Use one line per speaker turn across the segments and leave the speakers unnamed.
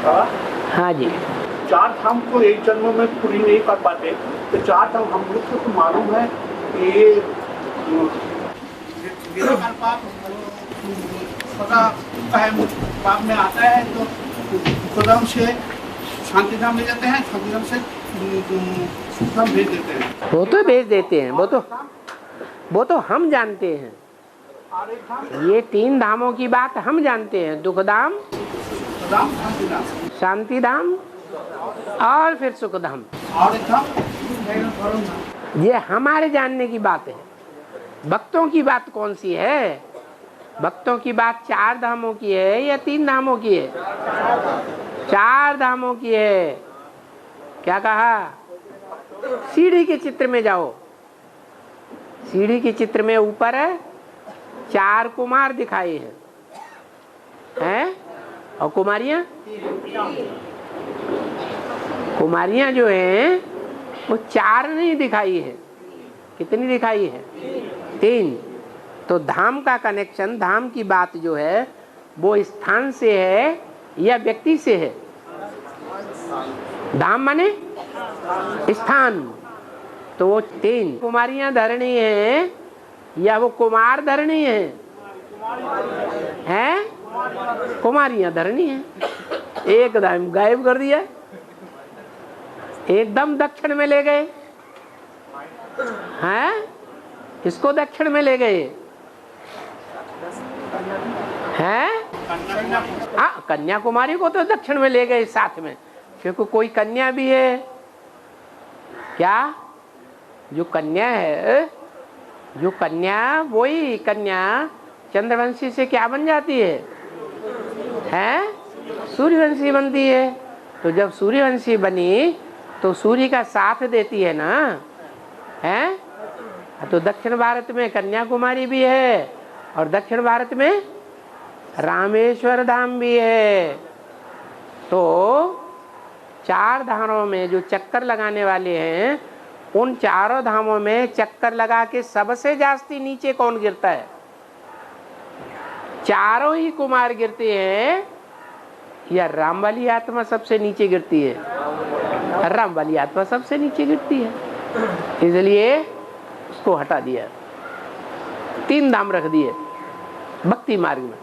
हाँ जी।
चार धाम को एक जन्म में पूरी नहीं कर पाते, तो चार धाम हम लोग को तो मालूम है कि ये पाप पाप में आता है, तो सुखधाम से शांतिधाम ले जाते हैं, शांतिधाम से सुखधाम भेज देते हैं।
वो तो भेज देते हैं, वो तो हम जानते हैं। ये तीन धामों की बात हम जानते हैं, दुखधाम, शांति धाम और फिर सुखधाम। ये हमारे जानने की बात है। भक्तों की बात कौन सी है? भक्तों की बात चार धामों की है या तीन धामों की है? चार धामों की है। क्या कहा? सीढ़ी के चित्र में जाओ। सीढ़ी के चित्र में ऊपर है चार कुमार दिखाए हैं और कुमारियां जो हैं वो चार नहीं दिखाई है। कितनी दिखाई है? तीन। तो धाम का कनेक्शन, धाम की बात जो है वो स्थान से है या व्यक्ति से है? धाम माने स्थान। तो वो तीन कुमारियां धरणी है या वो कुमार धरणी है? हैं? कुमारियां धरणी है। एकदम गायब कर दिया, एकदम दक्षिण में ले गए हैं। इसको दक्षिण में ले गए हैं। हाँ, कन्याकुमारी को तो दक्षिण में ले गए साथ में, क्योंकि कोई कन्या भी है। क्या? जो कन्या है, जो कन्या, वही कन्या चंद्रवंशी से क्या बन जाती है? हैं? सूर्यवंशी बनती है। तो जब सूर्यवंशी बनी तो सूर्य का साथ देती है ना, हैं? तो दक्षिण भारत में कन्याकुमारी भी है और दक्षिण भारत में रामेश्वर धाम भी है। तो चार धामों में जो चक्कर लगाने वाले हैं, उन चारों धामों में चक्कर लगा के सबसे जास्ती नीचे कौन गिरता है? चारों ही कुमार गिरते हैं या राम वाली आत्मा सबसे नीचे गिरती है? राम वाली आत्मा सबसे नीचे गिरती है, इसलिए उसको हटा दिया। तीन धाम रख दिए भक्ति मार्ग में।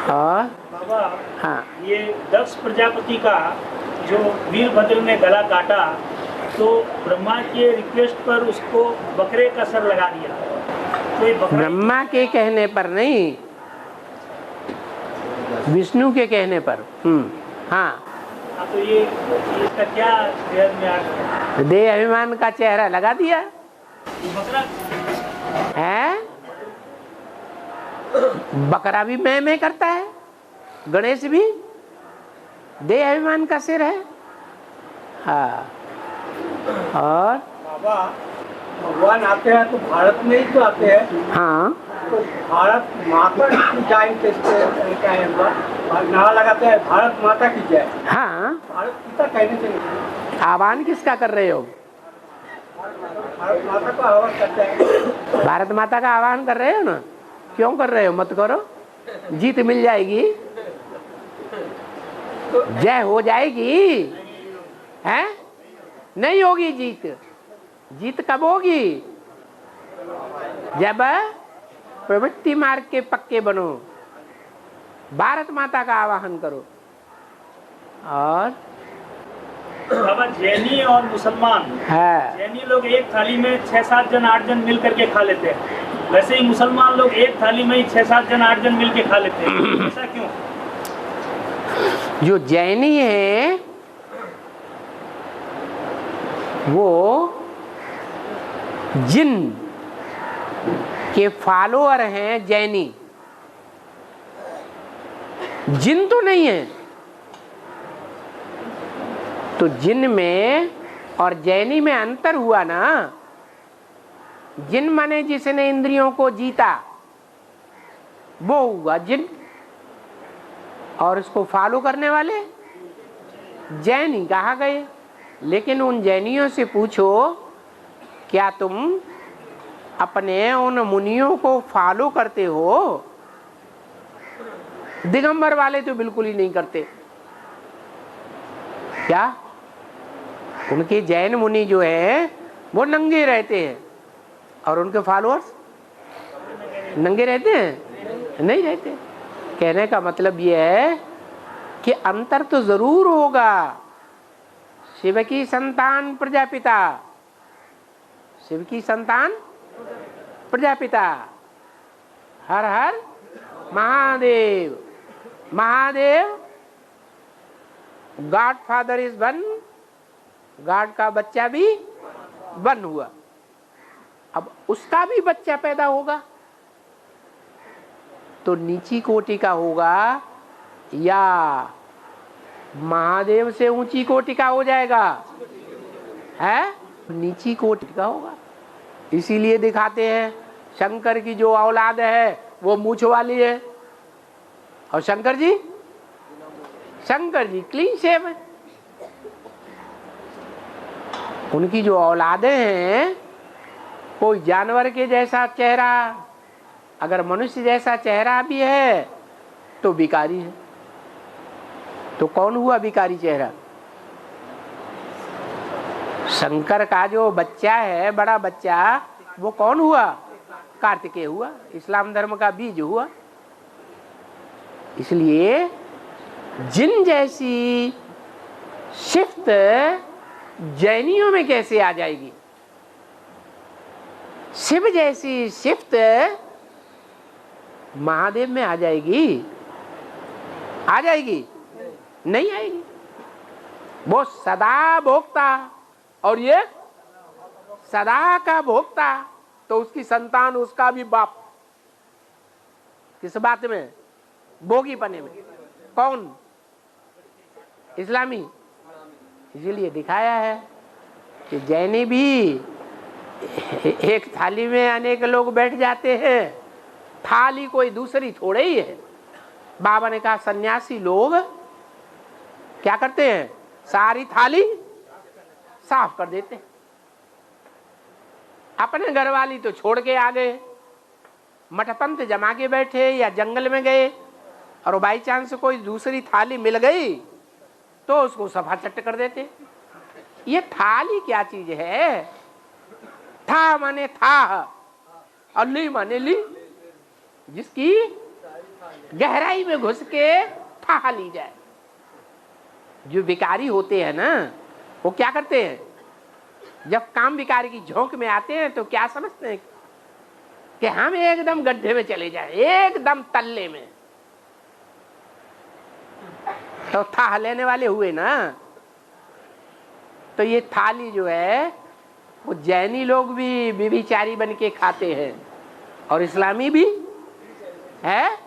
और
बाबा,
हाँ,
ये दक्ष प्रजापति का जो वीरभद्र ने गला काटा, तो ब्रह्मा के रिक्वेस्ट पर उसको बकरे का सर लगा दिया। तो ये
ब्रह्मा के कहने पर नहीं, विष्णु के कहने पर। हाँ,
तो ये इसका क्या देह में आ?
देह अभिमान का चेहरा लगा दिया
बकरा
है। बकरा भी मैं करता है, गणेश भी देह अभिमान का सिर है। हाँ, और
बाबा भगवान आते हैं तो भारत में ही तो आते हैं।
हाँ,
तो भारत माता की जय क्या है? नारा लगाते हैं भारत माता की जय।
हाँ,
भारत पिता कहने चाहिए।
आह्वान किसका कर रहे हो?
भारत माता को आह्वान करते हैं।
भारत माता का आह्वान कर रहे हो ना? क्यों कर रहे हो? मत करो, जीत मिल जाएगी, जय हो जाएगी। हैं? नहीं होगी जीत। जीत कब होगी? जब प्रवृत्ति मार्ग के पक्के बनो, भारत माता का आवाहन करो। और
बाबा, जैनी और मुसलमान,
है,
जैनी लोग एक थाली में 6-7 जन 8 जन मिल करके खा लेते हैं, वैसे ही मुसलमान लोग एक थाली में ही 6-7 जन 8 जन मिल के खा लेते हैं। ऐसा क्यों?
जो जैनी है वो जिन के फॉलोअर हैं। जैनी जिन तो नहीं है। तो जिन में और जैनी में अंतर हुआ ना। जिन माने जिसने इंद्रियों को जीता, वो हुआ जिन, और उसको फॉलो करने वाले जैनी कहा गए। लेकिन उन जैनियों से पूछो, क्या तुम अपने उन मुनियों को फॉलो करते हो? दिगंबर वाले तो बिल्कुल ही नहीं करते। क्या उनके जैन मुनि जो है वो नंगे रहते हैं और उनके फॉलोअर्स नंगे रहते हैं? नहीं रहते। कहने का मतलब यह है कि अंतर तो जरूर होगा। शिव की संतान प्रजापिता, शिव की संतान प्रजापिता, हर हर Mahadev. Mahadev god father is one, god का बच्चा भी वन हुआ। अब उसका भी बच्चा पैदा होगा तो नीची कोटि का होगा या महादेव से ऊंची कोटि का हो जाएगा? है नीची कोटि का होगा। इसीलिए दिखाते हैं शंकर की जो औलाद है वो मूंछ वाली है और शंकर जी क्लीन शेव है। उनकी जो औलादें हैं कोई जानवर के जैसा चेहरा, अगर मनुष्य जैसा चेहरा भी है तो भिखारी है। तो कौन हुआ भिखारी चेहरा? शंकर का जो बच्चा है, बड़ा बच्चा, वो कौन हुआ? कार्तिकेय हुआ, इस्लाम धर्म का बीज हुआ। इसलिए जिन जैसी शिफ्ट जैनियों में कैसे आ जाएगी, शिव जैसी शिफ्ट महादेव में आ जाएगी? आ जाएगी? नहीं आएगी। वो सदा भोक्ता और ये सदा का भोक्ता, तो उसकी संतान उसका भी बाप। किस बात में? भोगी पने में। कौन? इस्लामी। इसीलिए दिखाया है कि जैनी भी एक थाली में अनेक लोग बैठ जाते हैं, थाली कोई दूसरी थोड़े ही है। बाबा ने कहा सन्यासी लोग क्या करते हैं? सारी थाली साफ कर देते हैं। अपने घर वाली तो छोड़ के आ गए, मठपंथ जमा के बैठे या जंगल में गए और बाई चांस कोई दूसरी थाली मिल गई तो उसको सफा चट कर देते। ये थाली क्या चीज है? था माने था और ली माने ली, जिसकी गहराई में घुस के ठा ली जाए। जो भिखारी होते हैं ना, वो क्या करते हैं? जब काम भिखारी की झोंक में आते हैं तो क्या समझते हैं कि हम एकदम गड्ढे में चले जाएं, एकदम तल्ले में। तो था लेने वाले हुए ना। तो ये थाली जो है वो जैनी लोग भी व्यभिचारी बन के खाते हैं और इस्लामी भी है,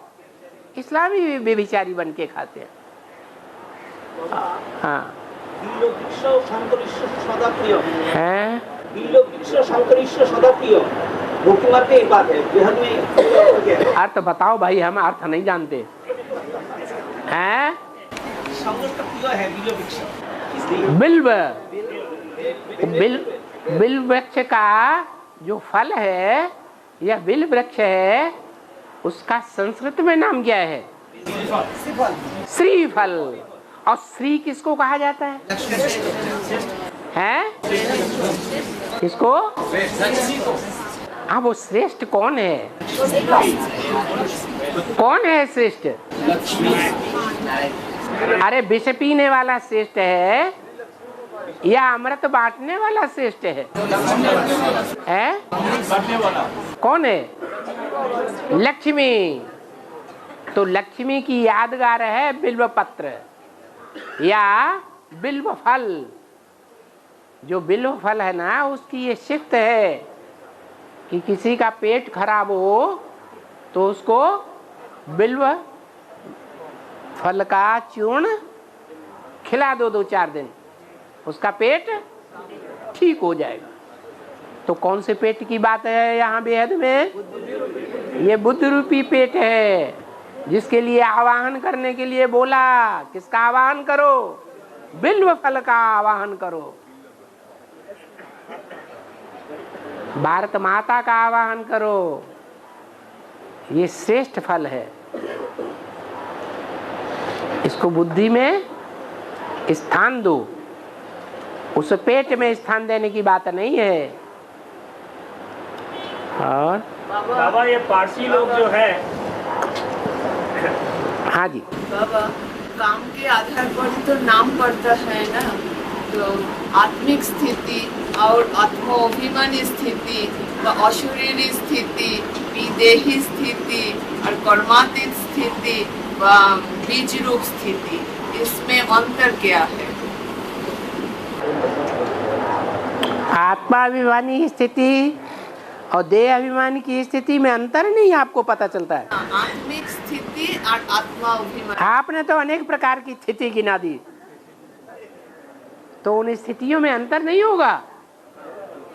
इस्लामी भी व्यभिचारी बन के खाते हैं। हाँ है अर्थ बताओ भाई, हम अर्थ नहीं जानते हैं। बिल्व, बिल्व वृक्ष का जो फल है या बिल्व वृक्ष है, उसका संस्कृत में नाम क्या है? श्रीफल। और श्री किसको कहा जाता है? हैं? किसको? हाँ, वो श्रेष्ठ कौन है? कौन है श्रेष्ठ? अरे विष पीने वाला श्रेष्ठ है या अमृत बांटने वाला श्रेष्ठ है? कौन है? लक्ष्मी। तो लक्ष्मी की यादगार है बिल्व पत्र या बिल्व फल। जो बिल्व फल है ना, उसकी ये शिफ्ट है कि किसी का पेट खराब हो तो उसको बिल्व फल का चूर्ण खिला दो 2-4 दिन, उसका पेट ठीक हो जाएगा। तो कौन से पेट की बात है यहाँ बेहद में? ये बुद्ध रूपी पेट है, जिसके लिए आवाहन करने के लिए बोला। किसका आवाहन करो? बिल्व फल का आवाहन करो। भारत माता का आवाहन करो। ये श्रेष्ठ फल है। इसको बुद्धि में स्थान दो, उस पेट में स्थान देने की बात नहीं है। और
बाबा ये पारसी लोग जो है,
हाँ जी
बाबा, काम के आधार पर तो नाम पड़ता है ना, तो आत्मिक स्थिति और आत्माभिमानी स्थिति व अशरीरी स्थिति, विदेही स्थिति और कर्मातीत स्थिति व बीज रूप स्थिति, इसमें अंतर क्या है?
आत्माभिमानी स्थिति और देह अभिमानी की स्थिति में अंतर नहीं आपको पता चलता है।
आत्मिक स्थिति और आत्माभिमान,
आपने तो अनेक प्रकार की स्थिति गिना दी, तो उन स्थितियों में अंतर नहीं होगा?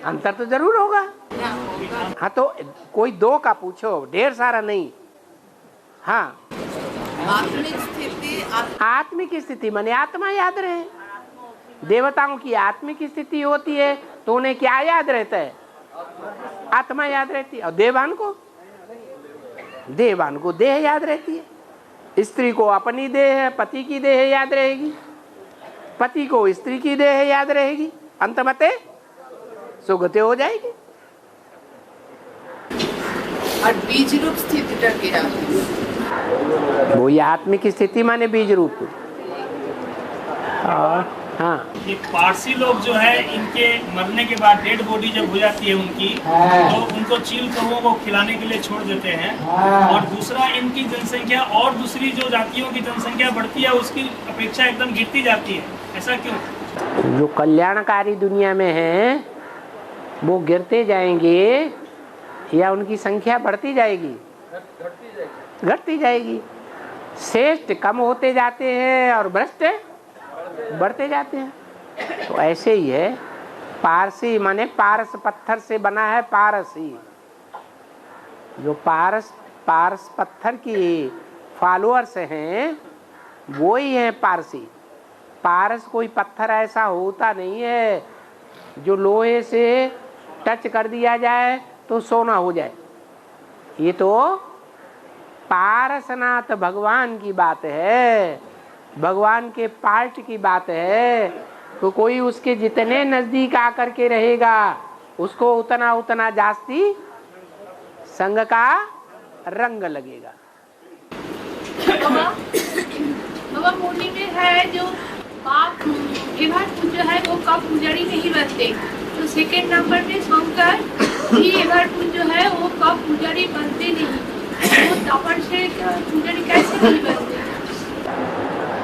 अंतर तो जरूर होगा।
क्या होगा?
हाँ, तो कोई दो का पूछो, ढेर सारा नहीं। हाँ,
आत्मिक स्थिति,
आत्मिक स्थिति माने आत्मा याद रहे। देवताओं की आत्मिक स्थिति होती है तो उन्हें क्या याद रहता है? आत्मा याद रहती है। और देवान को देह याद रहती है। स्त्री को अपनी देह, पति की देह याद रहेगी, पति को स्त्री की देह याद रहेगी, अंतमते सुगति हो जाएगी।
और बीज रूप स्थिति का क्या है?
वो ये आत्मिक स्थिति माने बीज रूप। और हाँ,
ये पारसी लोग जो है, इनके मरने के बाद डेड बॉडी जब हो जाती है उनकी, तो उनको चील कौओं को खिलाने के लिए छोड़ देते हैं। और दूसरा, इनकी जनसंख्या और दूसरी जो जातियों की जनसंख्या बढ़ती है उसकी अपेक्षा एकदम गिरती जाती है, ऐसा क्यों?
जो कल्याणकारी दुनिया में है वो गिरते जाएंगे या उनकी संख्या बढ़ती जाएगी? घटती जाएगी। श्रेष्ठ कम होते जाते हैं और भ्रष्ट बढ़ते जाते हैं। तो ऐसे ही है। पारसी माने पारस पत्थर से बना है पारसी। जो पारस पत्थर की फॉलोअर्स हैं वो ही हैं पारसी। पारस कोई पत्थर ऐसा होता नहीं है जो लोहे से टच कर दिया जाए तो सोना हो जाए। ये तो पारसनाथ भगवान की बात है, भगवान के पार्ट की बात है। तो कोई उसके जितने नजदीक आकर के रहेगा उसको उतना उतना जास्ती संग का रंग लगेगा।
बाबा मुनि में है जो पाप जो है वो कब पुजारी नहीं बनते, तो सेकंड नंबर में शंकर भी जो है वो कब पुजारी बनते नहीं, तो द्वापर से पुजारी कैसे नहीं बनते?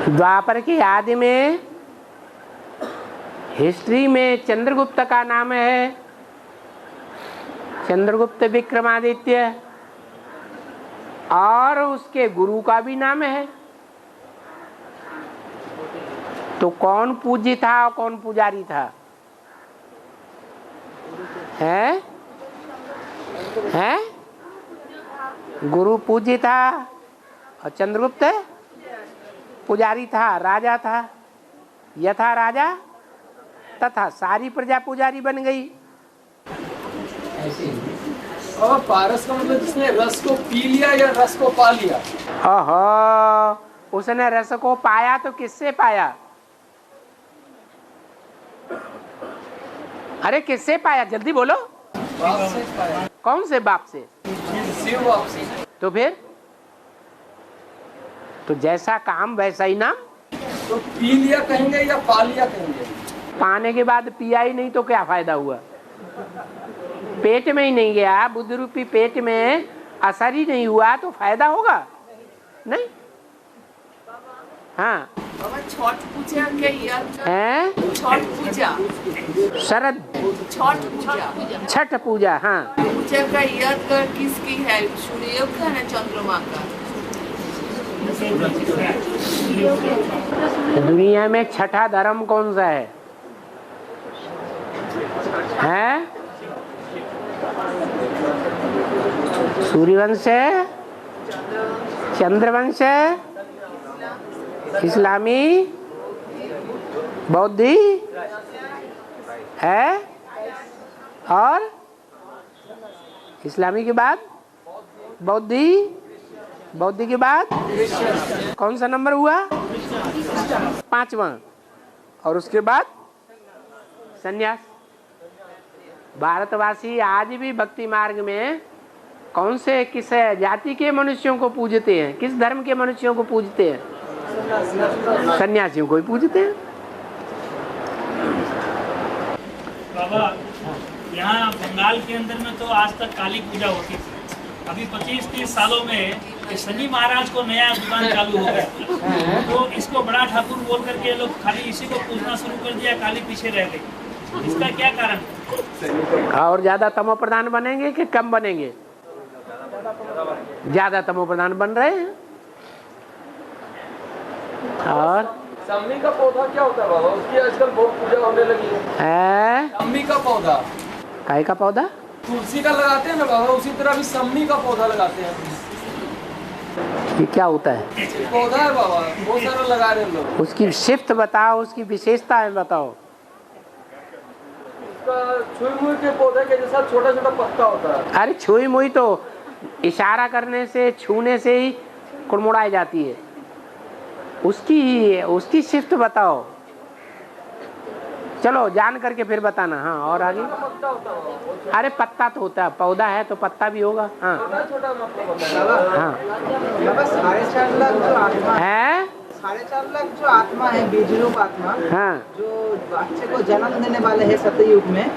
द्वापर की आदि में हिस्ट्री में चंद्रगुप्त का नाम है, चंद्रगुप्त विक्रमादित्य, और उसके गुरु का भी नाम है। तो कौन पूज्य था और कौन पुजारी था? है गुरु पूज्य था और चंद्रगुप्त पुजारी था, राजा था। यथा राजा तथा सारी प्रजा पुजारी बन गई।
और पारस का मतलब जिसने रस को पी लिया या रस को पा लिया?
ओहो, उसने रस को पाया तो किससे पाया? अरे किससे पाया, जल्दी बोलो।
बाप से पाया।
कौन से बाप से?
शिव बाप से।
तो फिर तो जैसा काम वैसा ही नाम।
तो पी लिया कहेंगे या पा लिया कहेंगे?
पाने के बाद पिया ही नहीं तो क्या फायदा हुआ? पेट में ही नहीं गया, बुद्ध रूपी पेट में असर ही नहीं हुआ तो फायदा होगा नहीं। हाँ,
छठ पूजा के याद
है
छठ पूजा,
शरद छठ पूजा। हाँ,
पूजा का याद कर किसकी है? सूर्य का ना चंद्रमा का?
दुनिया में छठा धर्म कौन सा है? सूर्यवंश है, चंद्रवंश है, इस्लामी, बौद्धि है, और इस्लामी के बाद बौद्धि, बौद्ध के बाद कौन सा नंबर हुआ? 5वां। और उसके बाद संन्यास। भारतवासी आज भी भक्ति मार्ग में कौन से किस जाति के मनुष्यों को पूजते हैं? किस धर्म के मनुष्यों को पूजते हैं? सन्यासियों को ही पूजते हैं।
बाबा, यहाँ बंगाल के अंदर में तो आज तक काली पूजा होती थी। अभी 25-30 सालों में शनि महाराज को नया दुकान चालू हो गया, तो इसको बड़ा ठाकुर बोल करके लोग खाली इसी को पूजना शुरू कर दिया, काली पीछे रह गई। इसका क्या कारण?
और ज्यादा तमो प्रधान बनेंगे कि कम बनेंगे? ज्यादा तमो प्रधान बन रहे हैं। और
सम्मी का पौधा क्या होता है बाबा? उसकी आजकल बहुत पूजा होने लगी है। सम्मी का पौधा,
काय का पौधा?
तुलसी का लगाते हैं ना बाबा, उसी तरह भी सम्मी का पौधा लगाते हैं।
ये क्या होता है?
पौधा है बाबा, बहुत सारा लगा रहे हैं लोग।
उसकी शिफ्ट बताओ, उसकी विशेषताएं बताओ।
उसका छुई मुई के पौधे के जैसा छोटा छोटा पत्ता होता है।
अरे छुई मुई तो इशारा करने से, छूने से ही कुड़मुड़ाई जाती है। उसकी शिफ्ट बताओ। चलो जान करके फिर बताना। हाँ, और आगे?
पत्ता होता है।
अरे पत्ता तो होता है, पौधा है तो पत्ता भी होगा। हाँ
छोटा मतलब होता है।
हाँ।
4.5 लाख जो आत्मा
है,
4.5 लाख जो आत्मा है, बीज रूप आत्मा,
हाँ,
जो बच्चे को जन्म देने वाले है सतयुग में,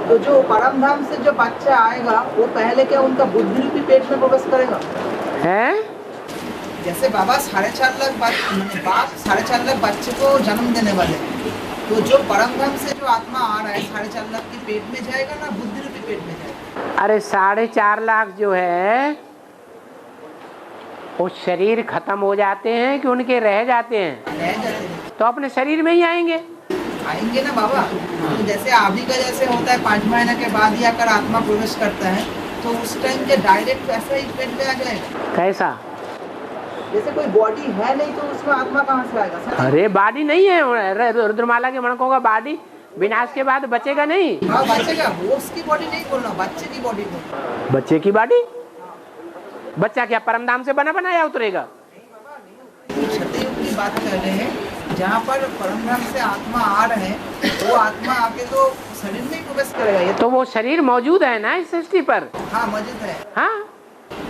तो जो परम धाम से जो बच्चा आएगा वो पहले क्या उनका बुद्धि रूपी पेट में प्रवेश करेगा?
है।
जैसे बाबा 4.5 लाख बाप 4.5 लाख बच्चे को जन्म देने वाले, तो जो परम धाम से जो आत्मा आ रहा है 4.5 लाख के पेट में जाएगा ना बुद्धि रूपी पेट में जाएगा?
अरे 4.5 लाख जो है वो शरीर खत्म हो जाते हैं कि उनके रह जाते हैं?
रह जाते हैं।
तो अपने शरीर में ही आएंगे।
आएंगे ना बाबा। तो जैसे अभी का जैसे होता है 5 महीने के बाद ही आकर आत्मा प्रवेश करता है, तो उस टाइम के डायरेक्ट वैसा ही पेट में आ जाएगा।
कैसा?
जैसे कोई बॉडी है नहीं तो उसमें आत्मा कहाँ से आएगा?
अरे बॉडी नहीं है, रुद्रमाला के मणकों का बॉडी विनाश के बाद बचेगा नहीं।
हाँ बचेगा, वो उसकी बॉडी नहीं बोल रहा, बच्चे की बॉडी बोल।
बच्चे की बॉडी? बच्चा क्या परमधाम से बना बनाया उतरेगा?
सतयुग की बात कर रहे हैं, जहाँ पर परमधाम से आत्मा आ रहे हैं, वो आत्मा आके तो शरीर में ही प्रवेश करेगा। ये
तो वो शरीर मौजूद है ना इस सृष्टि पर?
हाँ मौजूद है।
हाँ,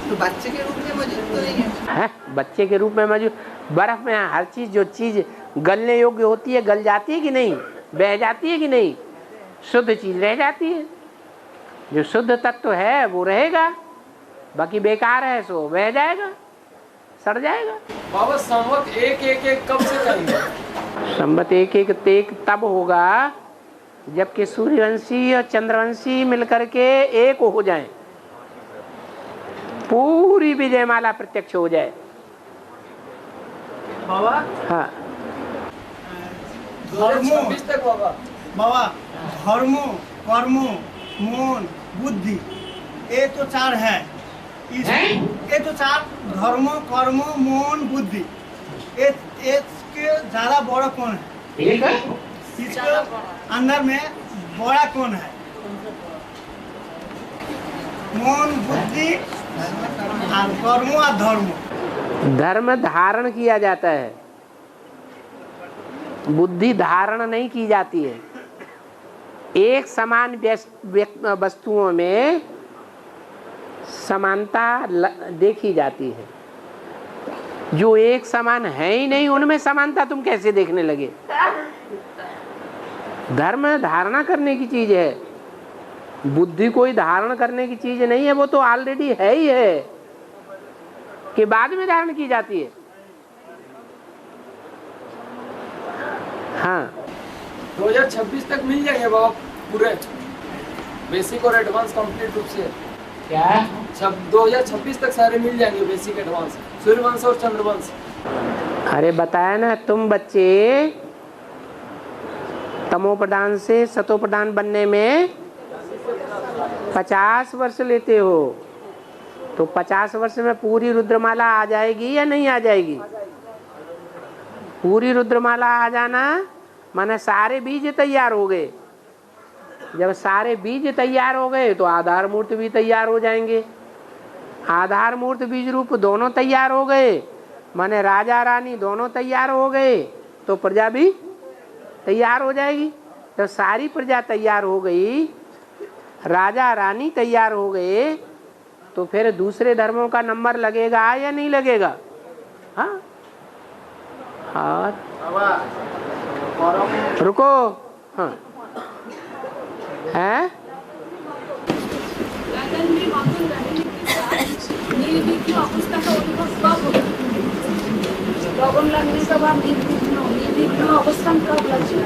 तो बच्चे के रूप में मौजूद तो नहीं है।
बच्चे के रूप में मौजूद। बर्फ में हर चीज, जो चीज गलने योग्य होती है गल जाती है कि नहीं? बह जाती है कि नहीं? शुद्ध चीज रह जाती है। जो शुद्ध तत्व है वो रहेगा, बाकी बेकार है सो बह जाएगा, सड़ जाएगा।
बाबा संवत एक कब से करेंगे?
संवत एक तब होगा जबकि सूर्यवंशी और चंद्रवंशी मिलकर के एक हो जाएं, पूरी विजयमाला प्रत्यक्ष हो जाए।
बाबा
हाँ,
धर्मो
26 तक बाबा।
बाबा धर्मो, कर्मो, मन, बुद्धि, ये तो 4 है। ये तो 4 धर्मो, कर्मो, मन, बुद्धि, इसके ज्यादा बड़ा कौन है? इसके अंदर में बड़ा कौन है? मन, बुद्धि, कर्मो और धर्मो।
धर्म धारण किया जाता है, बुद्धि धारण नहीं की जाती है। एक समान वस्तुओं में समानता देखी जाती है। जो एक समान है ही नहीं उनमें समानता तुम कैसे देखने लगे? धर्म धारणा करने की चीज है, बुद्धि कोई धारण करने की चीज नहीं है। वो तो ऑलरेडी है ही है कि बाद में धारण की जाती है। हाँ,
2026 तक मिल जाएंगे बाबा पूरे बेसिक और एडवांस कंप्लीट रूप से?
क्या?
2026 तक सारे मिल जाएंगे बेसिक एडवांस, सूर्यवंश और चंद्रवंश।
अरे बताया ना, तुम बच्चे तमो प्रधान से सतो प्रधान बनने में 50 वर्ष लेते हो, तो 50 वर्ष में पूरी रुद्रमाला आ जाएगी या नहीं आ जाएगी? पूरी रुद्रमाला आ जाना माने सारे बीज तैयार हो गए। जब सारे बीज तैयार हो गए तो आधार मूर्ति भी तैयार हो जाएंगे। आधार मूर्त बीज रूप दोनों तैयार हो गए, माने राजा रानी दोनों तैयार हो गए, तो प्रजा भी तैयार हो जाएगी। तो सारी प्रजा तैयार हो गई, राजा रानी तैयार हो गए, तो फिर दूसरे धर्मों का नंबर लगेगा या नहीं लगेगा? हाँ। और रुको, हाँ है
अवस्था का अनुभव कब होगा? लगन लगने के बाद निर्विघ्न अवस्था कब लगेगा?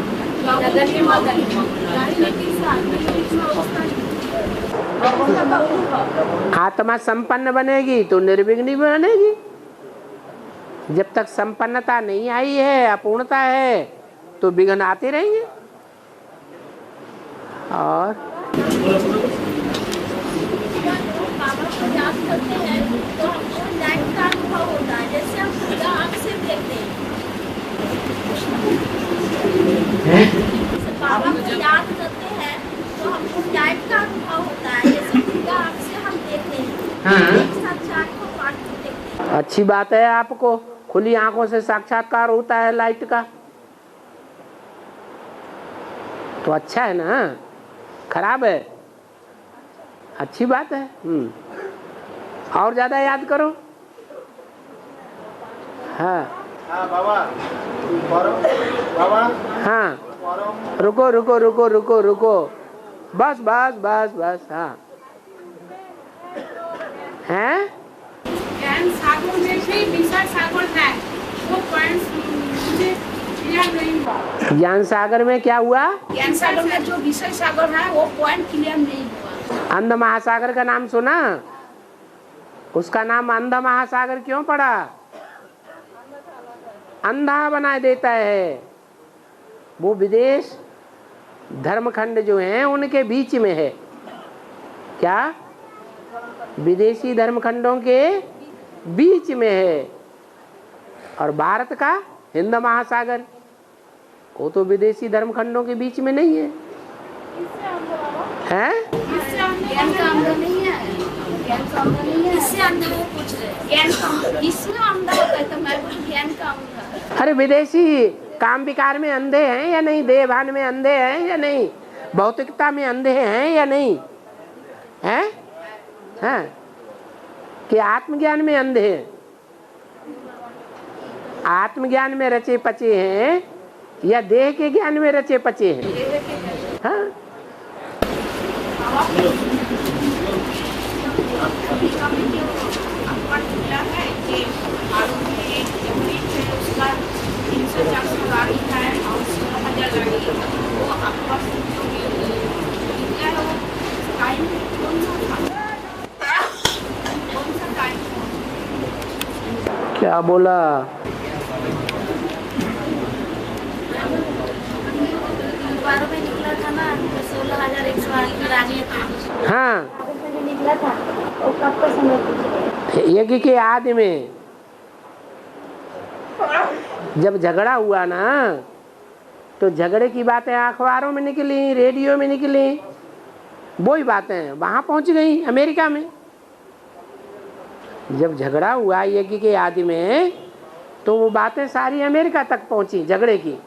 आत्मा संपन्न बनेगी तो निर्विघ्न बनेगी। जब तक संपन्नता नहीं आई है, अपूर्णता है, तो विघ्न आते रहेंगे। और
बाबा को याद करते हैं तो हमको लाइफ का अनुभव होता है, जैसे हम खुदा आँख से देखते हैं। बाबा को याद करते हैं तो हमको लाइफ का अनुभव होता है, जैसे खुदा आँख से हम देखते हैं। साक्षात को पाठ देखते हैं।
अच्छी बात है, आपको खुली आंखों से साक्षात्कार होता है लाइट का, तो अच्छा है ना, खराब है? अच्छी बात है। और ज्यादा याद करो। हाँ
बाबा, बाबा,
हाँ रुको रुको रुको रुको रुको, बस बस बस बस। हाँ हैं?
ज्ञान सागर में भी विशाल सागर है, वो पॉइंट्स मुझे क्लियर नहीं हुआ।
ज्ञान सागर में क्या हुआ?
ज्ञान सागर में जो विशाल सागर है वो पॉइंट क्लियर नहीं हुआ।
अंध महासागर का नाम सुना? उसका नाम अंध महासागर क्यों पड़ा? अंधा बना देता है। वो विदेश धर्मखंड जो हैं उनके बीच में है। क्या? विदेशी धर्मखंडों के बीच में है। और भारत का हिंद महासागर, वो तो विदेशी धर्मखंडों के बीच में नहीं है। हैं?
ज्ञान का अंधा नहीं है, ज्ञान का अंधा नहीं है। इससे अंधा वो पूछ रहे हैं, ज्ञान का इसमें अंधा होता है, तो मैं बोली ज्ञान का अंधा।
अरे विदेशी काम विकार में अंधे हैं या नहीं? देहभान में अंधे हैं या नहीं? भौतिकता में अंधे हैं या नहीं? हैं? हैं? कि आत्मज्ञान में अंधे हैं? आत्मज्ञान में रचे पचे हैं या देह के ज्ञान में रचे पचे हैं? हाँ? क्या बोला?
में निकला था ना 16,100
हाँ,
निकला था वो कब का समय पूछे?
यज्ञ के आदि में जब झगड़ा हुआ ना, तो झगड़े की बातें अखबारों में निकली, रेडियो में निकली, वही बातें वहां पहुंच गई अमेरिका में। जब झगड़ा हुआ यज्ञ के आदि में, तो वो बातें सारी अमेरिका तक पहुंची झगड़े की।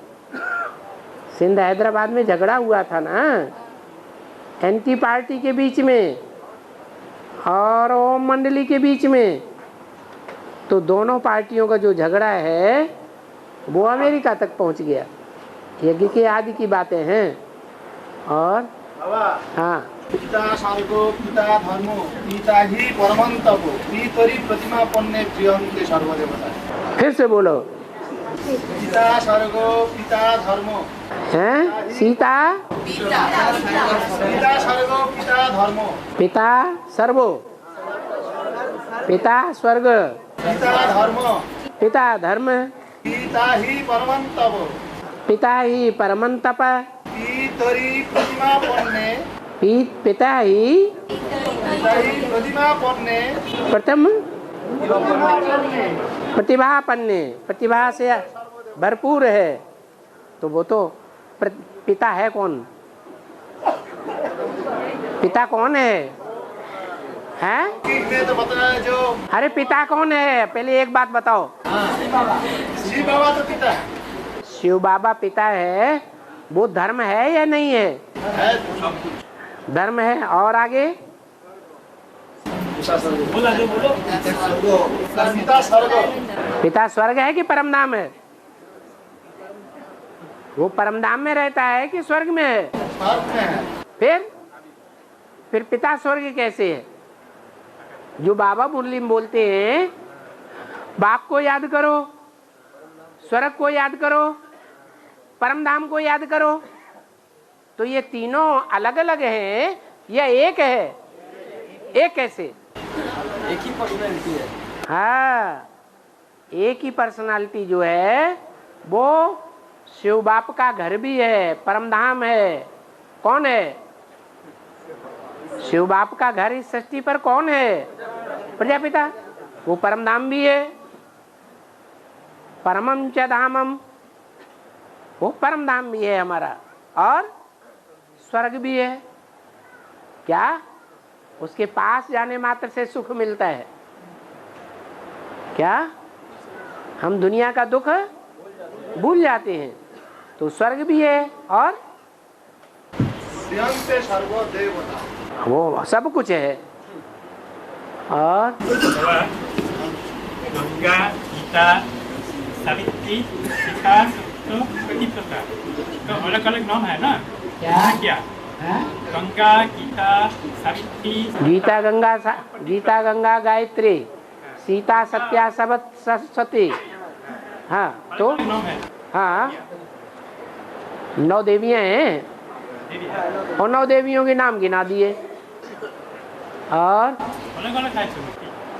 सिंध हैदराबाद में झगड़ा हुआ था ना, एंटी पार्टी के बीच में और ओम मंडली के बीच में, तो दोनों पार्टियों का जो झगड़ा है वो अमेरिका तक पहुंच गया। यज्ञ के आदि की बातें हैं। और हाँ,
पिता स्वर्ग पिता धर्म पिता ही परमंतप पितरी प्रतिमा पन्ने प्रियंते सर्वदेवता।
फिर से बोलो।
पिता स्वर्ग पिता धर्म
हैं? सीता
पिता स्वर्ग पिता धर्म
पिता सर्वो पिता स्वर्ग
पिता धर्म
पिता धर्म
पिता ही परमंतप
पिता ही परमंतप
पितरी प्रतिमा पन्ने
पिता ही
प्रतिमा पन्ने
प्रथम प्रतिभा पन्ने, प्रतिभा से भरपूर है। तो वो तो पिता है कौन? पिता कौन है? हैं?
में तो बताया जो
अरे पिता कौन है, पहले एक बात बताओ।
शिव बाबा तो पिता है।
शिव बाबा पिता है, वो धर्म है या नहीं है? धर्म है। और आगे
बोला जो बोलो।
पिता स्वर्ग।
पिता स्वर्ग है कि परम धाम है? वो परम धाम में रहता है कि स्वर्ग में है?
स्वर्ग में है।
फिर पिता स्वर्ग कैसे है? जो बाबा मुरली में बोलते हैं, बाप को याद करो, स्वर्ग को याद करो, परम धाम को याद करो, तो ये तीनों अलग अलग हैं या एक है? एक कैसे?
एक ही पर्सनैलिटी है।
हाँ, एक ही पर्सनालिटी जो है वो शिव बाप का घर भी है, परम धाम है। कौन है? शिव बाप का घर इस सृष्टि पर कौन है? प्रजापिता। वो परम धाम भी है, परमम च धामम, वो परम धाम भी है हमारा, और स्वर्ग भी है। क्या? उसके पास जाने मात्र से सुख मिलता है क्या? हम दुनिया का दुख भूल जाते हैं। तो स्वर्ग भी है और वो सब कुछ है। और
गंगा, गीता, सावित्री, शिखा, तो पतिव्रता, तो अलग अलग नाम है ना? क्या? गंगा, गीता, सावित्री,
गीता गंगा गायत्री, सीता सत्या सरस्वती। हाँ, तो
नाम है।
हाँ, 9 देवियां हैं और 9 देवियों के नाम गिना दिए। और
अलग अलग है।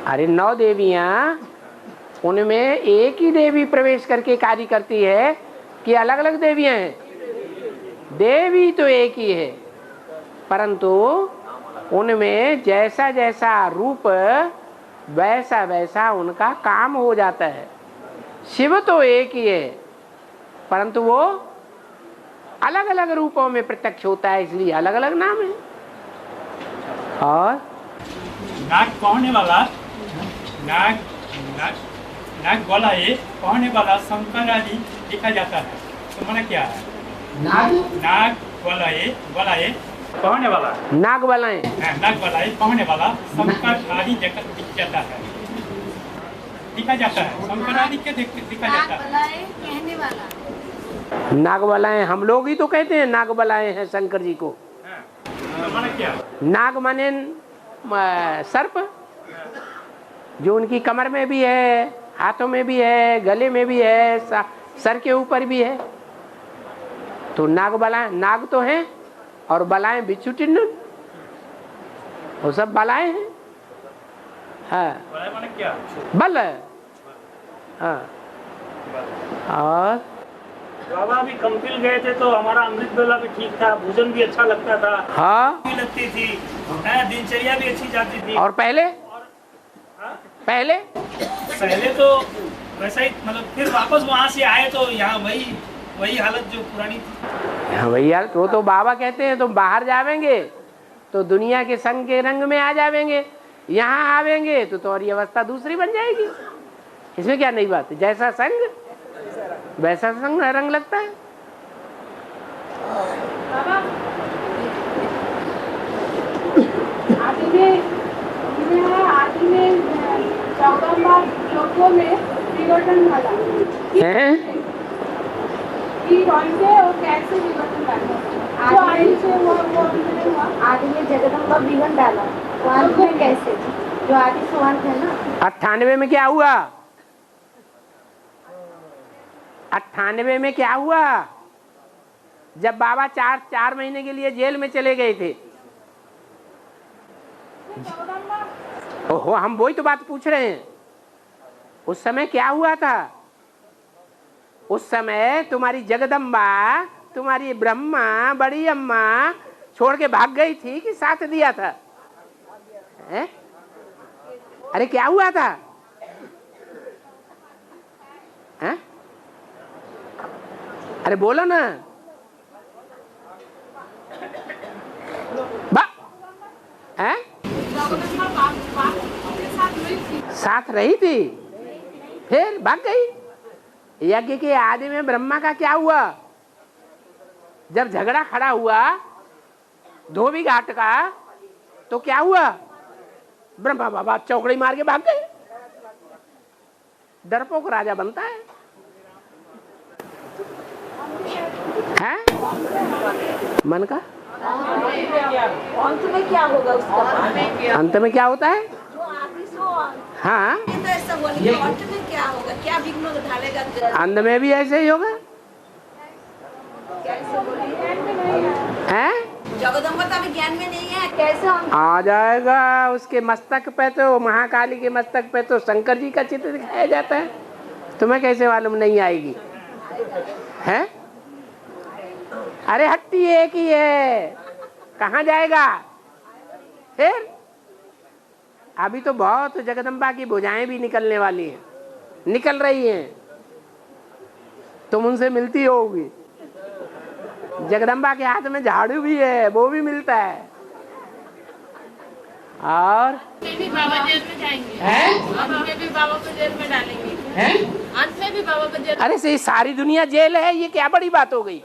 अरे 9 देवियां, उनमें एक ही देवी प्रवेश करके कार्य करती है कि अलग अलग देवियां हैं? देवी तो एक ही है, परंतु उनमें जैसा जैसा रूप वैसा वैसा उनका काम हो जाता है। शिव तो एक ही है, परंतु वो अलग अलग रूपों में प्रत्यक्ष होता है, इसलिए अलग अलग नाम है। और
नाग पहने वाला, नाग नाग नाग वाला ये पहने वाला शंकर आदि देखा जाता है, तो माना क्या है? नाग वाला ये पहने वाला,
नाग बलाएं,
नाग वाला ये पहने वाला शंकर आदि जगत दिख जाता है, दिखा जाता है। शंकर आदि क्या दिखा जाता है?
कहने वाला
नाग बलाएं हम लोग ही तो कहते हैं, नाग बलाएं हैं शंकर जी को।
तो माना क्या?
नाग माने सर्प, जो उनकी कमर में भी है, हाथों में भी है, गले में भी है, सर के ऊपर भी है। तो नाग बलाएं, नाग तो हैं, और बलाएं बिच्छू टिन्नु, वो सब बलाएं हैं। हाँ,
माना क्या?
बल। हाँ, और
बाबा भी कंपिल गए थे तो हमारा अमृत बेला भी ठीक था, भोजन भी अच्छा लगता था,
हाँ
भी लगती थी, दिनचर्या भी अच्छी जाती थी।
और पहले
तो वैसा ही, मतलब फिर वापस वहाँ से आए तो यहाँ वही हालत जो पुरानी थी।
हाँ भैया, तो बाबा कहते हैं तुम बाहर जावेंगे तो दुनिया के संग के रंग में आ जावेंगे, यहाँ आवेंगे तो तुम्हारी अवस्था दूसरी बन जाएगी। इसमें क्या नई बात है? जैसा संग वैसा संग रंग लगता है।
आदि में 14 बार लोगों में विघटन वाला
हैं?
और कैसे विघटन डाला? आदि से वो हुआ, आदि में जगदम्बा विघटन डाला, तो अंत में कैसे? जो आदि से अंत है ना।
98 में क्या हुआ? 98 में क्या हुआ? जब बाबा 4 महीने के लिए जेल में चले गए थे। ओहो, हम वही तो बात पूछ रहे हैं। उस समय क्या हुआ था? उस समय तुम्हारी जगदम्बा, तुम्हारी ब्रह्मा, बड़ी अम्मा छोड़ के भाग गई थी कि साथ दिया था? है? अरे क्या हुआ था? है? अरे बोलो ना। है? साथ रही थी, फिर भाग गई। यज्ञ के आदि में ब्रह्मा का क्या हुआ? जब झगड़ा खड़ा हुआ धोबी घाट का, तो क्या हुआ? ब्रह्मा बाबा चौकड़ी मार के भाग गए। डरपोक राजा बनता है, हैं? मन का
अंत में क्या होगा उसका?
अंत में क्या होता है? हाँ,
तो ऐसा बोले अंत में क्या होगा, क्या विघ्न ढालेगा?
अंत में भी ऐसे ही होगा, हैं?
जगदम्बा तो अभी ज्ञान में नहीं है, कैसे हम
आ जाएगा। उसके मस्तक पे तो, महाकाली के मस्तक पे तो शंकर जी का चित्र दिखाया जाता है। तुम्हें कैसे मालूम नहीं आएगी? हैं? अरे हट्टी एक ही है, कहाँ जाएगा? फिर अभी तो बहुत जगदम्बा की भुजाएं भी निकलने वाली हैं, निकल रही हैं। तुम उनसे मिलती होगी। जगदम्बा के हाथ में झाड़ू भी है, वो भी मिलता है। और
भी बाबा जेल में जाएंगे, अंत में भी बाबा को जेल में डालेंगे, अंत में भी बाबा को जेल।
अरे से सारी दुनिया जेल है, ये क्या बड़ी बात हो गई?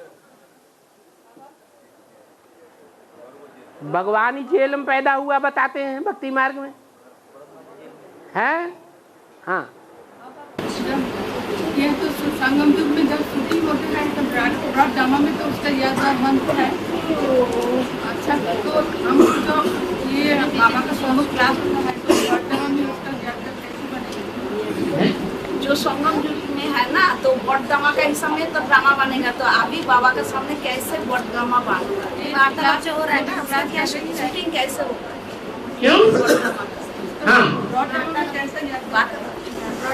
भगवान ही जेल में पैदा हुआ बताते हैं भक्ति मार्ग में, है? हाँ,
ये तो संगम युग में जब शूटिंग होती है तो ब्रॉड ड्रामा में तो उसका यह मंत्र है। अच्छा, तो हम तो ये बाबा का सोलो क्लास होता है, तो ब्रॉड ड्रामा में उसका कैसे बनेगा?
जो संगम युग में है ना, तो बड़ ड्रामा का हिस्सा में तो ड्रामा बनेगा, तो अभी बाबा के सामने कैसे बड़ ड्रामा बनेगा? वार्तालाप जो हो रहा है ना, उसका क्या शूटिंग कैसे होगा?
क्यों? हाँ,
ब्रॉड ड्रामा कैसे
बड़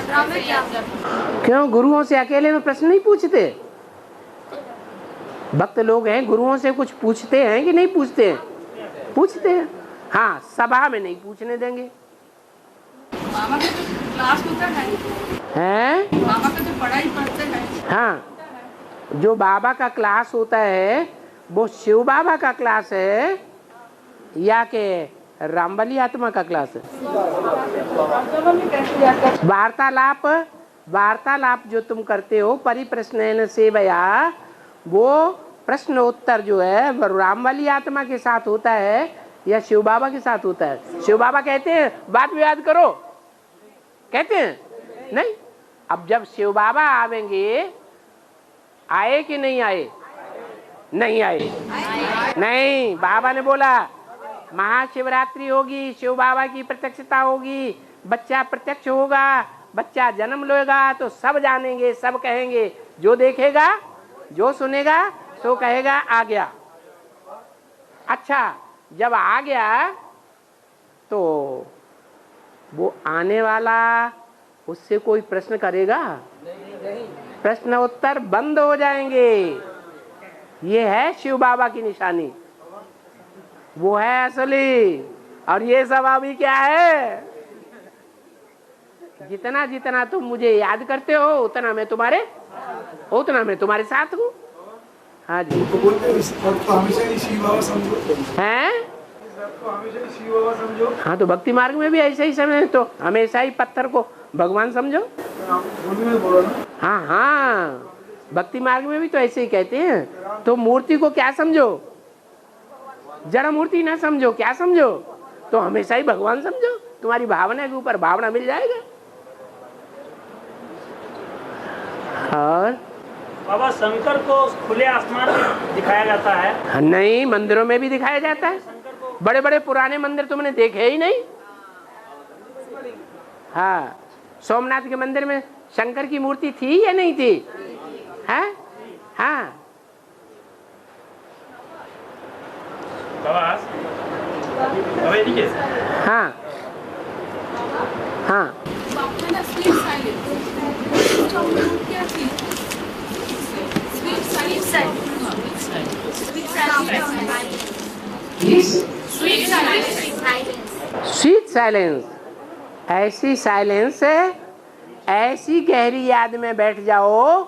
ड्रामा क्या होगा?
क्यों गुरुओं से अकेले में प्रश्न नहीं पूछते? भक्त लोग हैं, गुरुओं से कुछ पूछते हैं कि नहीं पूछते हैं? पूछते हैं। हाँ, सभा में नहीं पूछने देंगे।
बाबा का जो क्लास होता है,
हैं?
बाबा का जो पढ़ाई पढ़ते हैं,
हाँ, जो बाबा का क्लास होता है वो शिव बाबा का क्लास है या के रामबली आत्मा का क्लास है? वार्तालाप जो तुम करते हो परिप्रश्न सेवया, वो प्रश्न उत्तर जो है वो रामबली आत्मा के साथ होता है या शिव बाबा के साथ होता है? शिव बाबा कहते हैं वाद विवाद करो, कहते हैं नहीं। अब जब शिव बाबा आवेंगे, आए कि नहीं आए? नहीं आए, नहीं। बाबा ने बोला महाशिवरात्रि होगी, शिव बाबा की प्रत्यक्षता होगी, बच्चा प्रत्यक्ष होगा, बच्चा जन्म लेगा तो सब जानेंगे, सब कहेंगे, जो देखेगा जो सुनेगा सो कहेगा आ गया। अच्छा, जब आ गया तो वो आने वाला उससे कोई प्रश्न करेगा? प्रश्न उत्तर बंद हो जाएंगे। ये है शिव बाबा की निशानी, वो है असली। और ये सब अभी क्या है? जितना जितना तुम मुझे याद करते हो उतना मैं तुम्हारे साथ हूँ। हाँ जी, हैं? हाँ, तो भक्ति मार्ग में भी ऐसे ही समझे, तो हमेशा ही पत्थर को भगवान समझो। हाँ हाँ, भक्ति मार्ग में भी तो ऐसे ही कहते हैं। तो मूर्ति को क्या समझो? जड़ मूर्ति ना समझो, क्या समझो? तो हमेशा ही भगवान समझो। तुम्हारी भावना के ऊपर भावना मिल जाएगा। और
बाबा शंकर को खुले आसमान में दिखाया जाता है?
नहीं, मंदिरों में भी दिखाया जाता है। बड़े बड़े पुराने मंदिर तुमने देखे ही नहीं? हाँ, सोमनाथ के मंदिर में शंकर की मूर्ति थी या नहीं थी? है? हाँ, हाँ, हाँ, स्वीट साइलेंस। ऐसी साइलेंस है, ऐसी गहरी याद में बैठ जाओ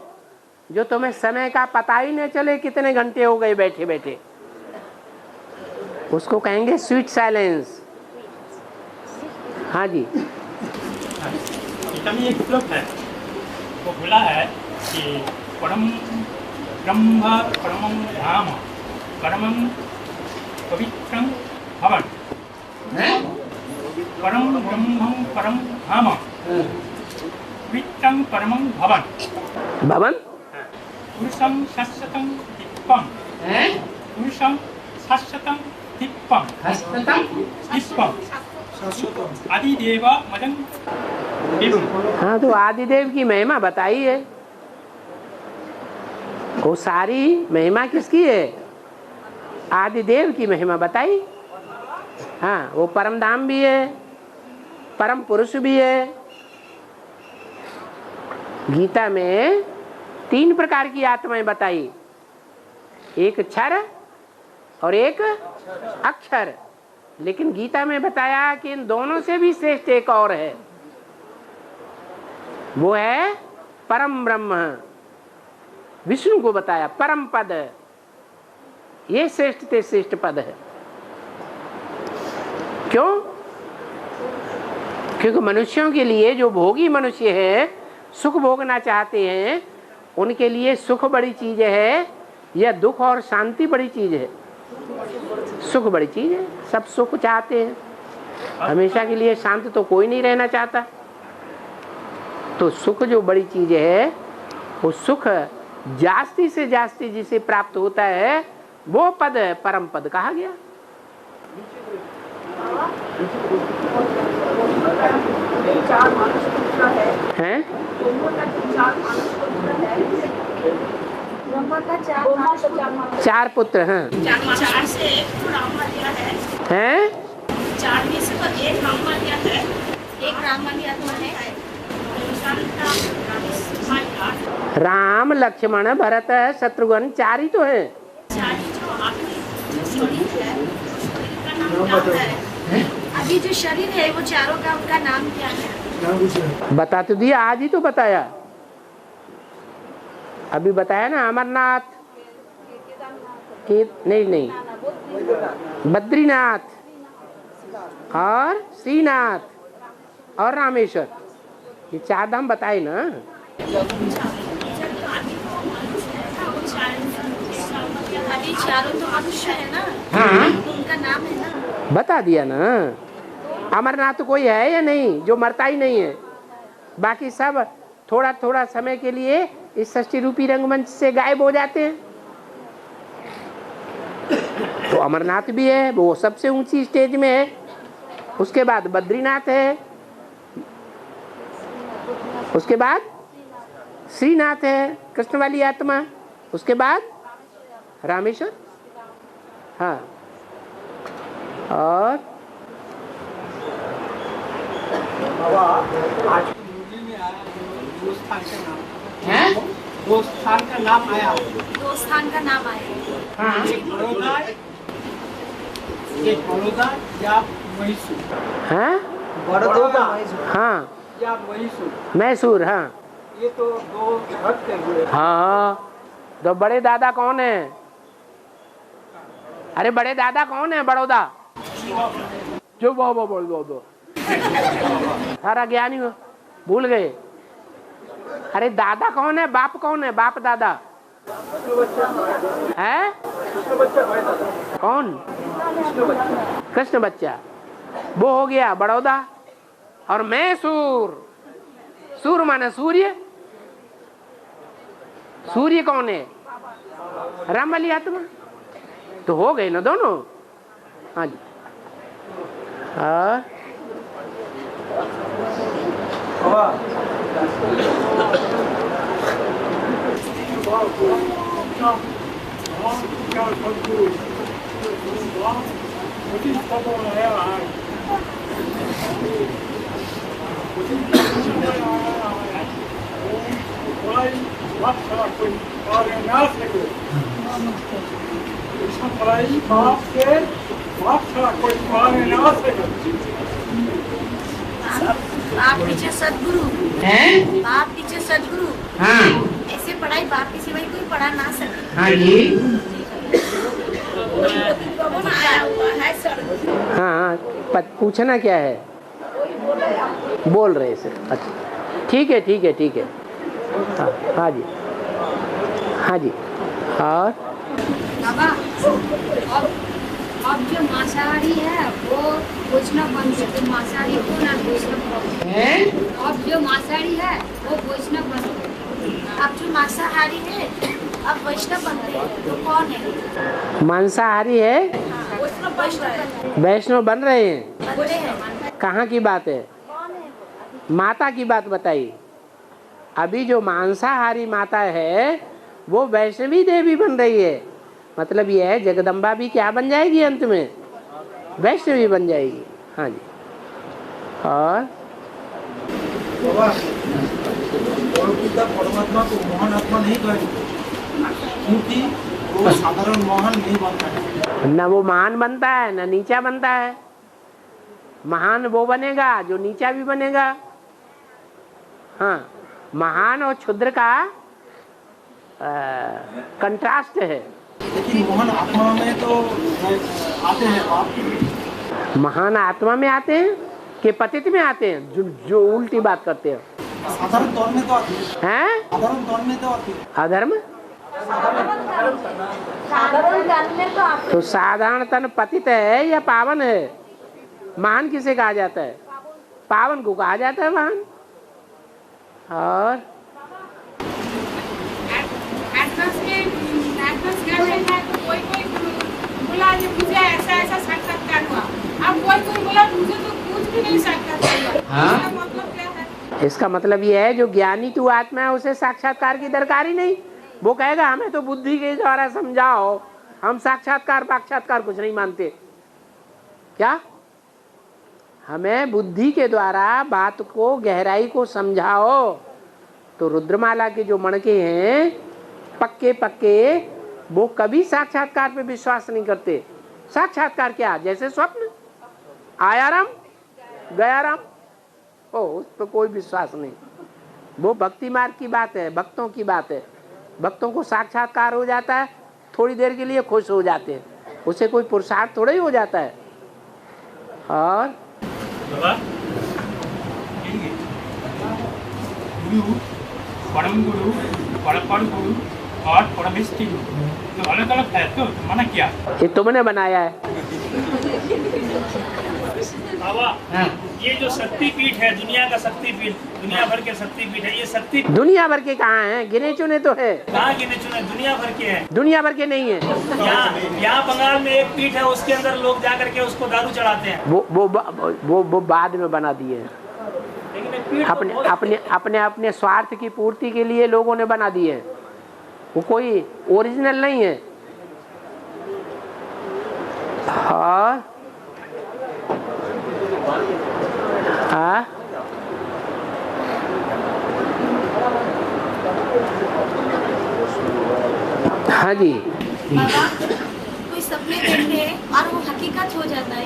जो तुम्हें समय का पता ही न चले कितने घंटे हो गए बैठे बैठे। उसको कहेंगे स्वीट साइलेंस। हाँ जी,
गीता में एक श्लोक है, वो बोला है कि परम ब्रह्म परमं धाम परमं पवित्रं भवन। परम ब्रह्म परम धाम पवित्रं परमं भवन।
भवन
पुरुषं शाश्वतं दीपं। पुरुषं शाश्वतं दीपं। दीपं आदिदेव मदं विभुं।
हाँ, तो आदिदेव की महिमा बताई है। वो सारी महिमा किसकी है? आदिदेव की महिमा बताई। हाँ, वो परम धाम भी है, परम पुरुष भी है। गीता में 3 प्रकार की आत्माएं बताई, एक क्षर और एक अक्षर। लेकिन गीता में बताया कि इन दोनों से भी श्रेष्ठ एक और है, वो है परम ब्रह्म। विष्णु को बताया परम पद, ये श्रेष्ठ से श्रेष्ठ पद है। क्यों? क्योंकि मनुष्यों के लिए, जो भोगी मनुष्य है, सुख भोगना चाहते हैं, उनके लिए सुख बड़ी चीज है या दुख और शांति बड़ी चीज है? सुख बड़ी चीज है। सब सुख चाहते हैं, हमेशा के लिए शांत तो कोई नहीं रहना चाहता। तो सुख जो बड़ी चीज है, वो सुख जास्ती से जास्ती जिसे प्राप्त होता है, वो पद परम पद कहा गया। हैं? चार पुत्र हैं।
4 से एक तो रामवालिया है।
हैं?
4 में से तो एक रामवालिया है, एक रामवालिया तो है।
राम, लक्ष्मण, भरत, शत्रुघ्न, 4 ही तो हैं।
4 ही जो आपकी शरीर है, शरीर का नाम क्या है? अभी जो शरीर है वो चारों का उनका नाम क्या है?
बता तो दिया, आज ही तो बताया। अभी बताया ना, अमरनाथ के नहीं, बद्रीनाथ और श्रीनाथ और रामेश्वर, ये 4 धाम बताए ना।
अभी चारों तो मनुष्य है ना।
हाँ,
उनका नाम है ना।
बता दिया ना। अमरनाथ कोई है या नहीं जो मरता ही नहीं है? बाकी सब थोड़ा थोड़ा समय के लिए इस सृष्टि रूपी रंगमंच से गायब हो जाते हैं। तो अमरनाथ भी है, वो सबसे ऊंची स्टेज में है। उसके बाद बद्रीनाथ है, उसके बाद श्रीनाथ है, कृष्ण वाली आत्मा। उसके बाद रामेश्वर। हाँ, और
दो स्थान का नाम आया।
2 स्थान का नाम आया।
एक बड़ौदा या मैसूर।
हाँ,
बड़ौदा
हाँ,
या मैसूर।
मैसूर। हाँ,
ये तो 2 भक्त हुए।
हाँ। तो बड़े दादा कौन है? अरे बड़े दादा कौन है? बड़ौदा जो बाबा बोल दो सारा ज्ञानी भूल गए। अरे दादा कौन है? बाप कौन है? बाप दादा है कौन? कृष्ण बच्चा। वो हो गया बड़ौदा। और मैसूर, सूर माने सूर्य। सूर्य कौन है? राम वाली आत्मा। तो हो गए ना दोनों। हाँ जी।
बाप पीछे सदगुरु
हैं?
बाप पीछे सदगुरु।
हाँ,
ऐसे पढ़ाई बाप के सिवाय कोई पढ़ा ना सके।
हाँ जी।
आया हुआ है सर।
हाँ, पूछना क्या है? बोल रहे सर। अच्छा ठीक है ठीक है ठीक है। हाँ हाँ जी हाँ जी। और
बाबा अब जो मांसाहारी है वो वैष्णव बन गए, तो मांसाहारी को ना वैष्णव। अब जो मांसाहारी है वो वैष्णव बन गए।
अब जो मांसाहारी है अब वैष्णव बन रहे हैं, तो कौन है?
मांसाहारी है
वैष्णव बन रहे हैं।
वैष्णव बन रहे हैं।
बन रहे हैं।
कहाँ की बात है? माता की बात बताइए। अभी जो मांसाहारी माता है वो वैष्णवी देवी बन रही है, मतलब ये है जगदम्बा भी क्या बन जाएगी अंत में? वैष्णवी बन जाएगी। हाँ जी। और
बाबा परमात्मा को मोहन आत्मा नहीं कहेंगे, क्योंकि वो साधारण मोहन नहीं बनता है।
न वो महान बनता है न नीचा बनता है। महान वो बनेगा जो नीचा भी बनेगा। हाँ, महान और क्षुद्र का कंट्रास्ट है।
लेकिन मोहन आत्मा में तो आते हैं आप।
महान आत्मा में आते हैं कि पतित में आते हैं? जो उल्टी बात करते हैं।
साधारण तौर में तो आते
हैं?
साधारण तौर में तो आते हैं।
अधर्म तो साधारण तन पतित है या पावन है? महान किसे कहा जाता है? पावन को कहा जाता है महान। और
कोई बोला मुझे ऐसा ऐसा साक्षात्कार हुआ, अब कोई बोला मुझे तो कुछ भी नहीं साक्षात्कार हुआ। इसका मतलब क्या है?
इसका मतलब ये है जो ज्ञानी तू आत्मा है उसे साक्षात्कार की दरकार ही नहीं। वो कहेगा हमें तो बुद्धि के द्वारा समझाओ, हम साक्षात्कार कुछ नहीं मानते। क्या? हमें बुद्धि के द्वारा बात को गहराई को समझाओ। तो रुद्रमाला के जो मणके हैं पक्के पक्के, वो कभी साक्षात्कार पे विश्वास नहीं करते। साक्षात्कार क्या? जैसे स्वप्न, आया राम गया राम, ओ उस पर कोई विश्वास नहीं। वो भक्ति मार्ग की बात है, भक्तों की बात है। भक्तों को साक्षात्कार हो जाता है, थोड़ी देर के लिए खुश हो जाते हैं, उससे कोई पुरुषार्थ थोड़ा ही हो जाता है। और
गुरु, परम गुरु, परपर गुरु और परमेष्टि गुरु तो अलग अलग है, तो माना क्या?
ये तुमने बनाया है
बाबा। ये जो शक्तिपीठ है, दुनिया का शक्तिपीठ, दुनिया भर के शक्तिपीठ है, ये शक्ति
दुनिया भर के कहाँ हैं? गिने चुने तो है।
कहाँ गिने चुने? दुनिया भर के हैं।
दुनिया भर के नहीं है।
यहाँ बंगाल में एक पीठ है, उसके अंदर लोग जाकर के उसको दारू चढ़ाते हैं।
वो बाद में बना दिए हैं। अपने स्वार्थ की पूर्ति के लिए लोगों ने बना दिए हैं, वो कोई ओरिजिनल नहीं है। हाँ हाँ हाँ जी।
कोई सपने देखते हैं और वो हकीकत हो जाता है।